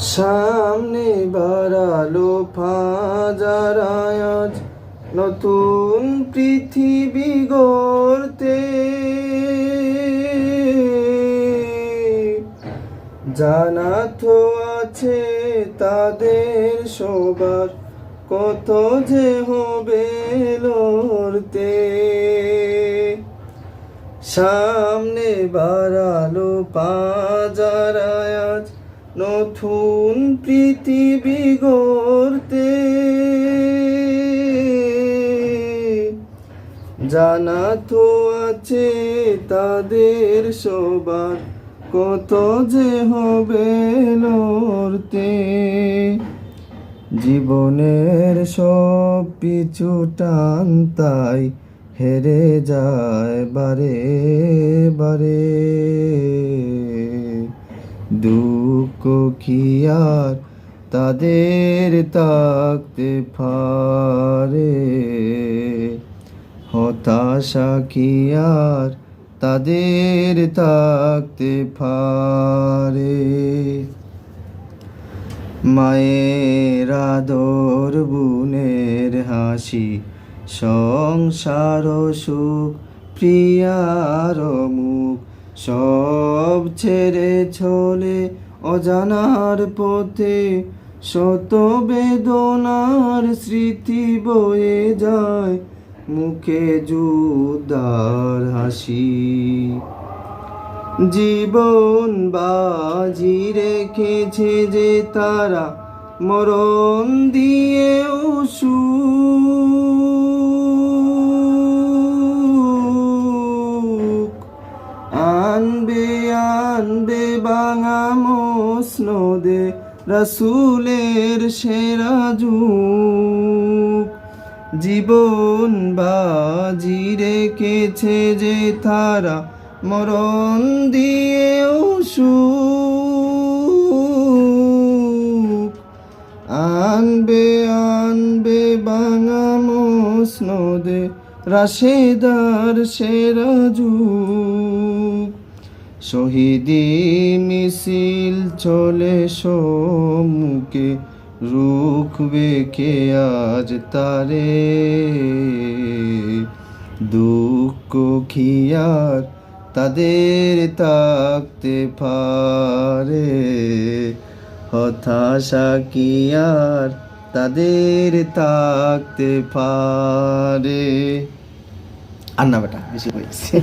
সামনে বাড়ালো ফাজার আয়াজ, নতুন পৃথিবী গড়তে। জানা তো আছে তাদের সবার, কত যে হবে লড়তে। সামনে বাড়ালো ফাজার আয়াজ, নতুন পৃথিবী গড়তে। জানা তো আছে তাদের সবার, কত যে হবে লড়তে। জীবনের সব পিছু টান তাই হেরে যায় বারে বারে। দুঃখ কি আর তাদের থাকতে পারে, হতাশা কি আর তাদের থাকতে পারে। মায়ের আদর, বোনের হাসি, সংসার সুখ, প্রিয়ার মুখ, সব ছেড়ে চলে অজানার পথে। শত বেদনার স্মৃতি বয়ে যায়, মুখে যুদ্ধার হাসি। জীবন বাজি রেখেছে যে তারা, মরণ দিয়ে সুখ আনবে আনবে বাঙা মসনদে রাসূলের সেরা যুগ। জীবন বাজি রেখেছে যে তারা, মরণ দিয়েও সুখ আনবে আনবে বাঙা মসনদে রাশেদার সেরা যুগ। শহীদি মিছিল চলে সম্মুখে, রুখবে কে আজ তারে। দুঃখ কি আর তাদের থাকতে পারে, হতাশা কি আর তাদের থাকতে পারে। আর না বেটা, বেশি হয়েছে।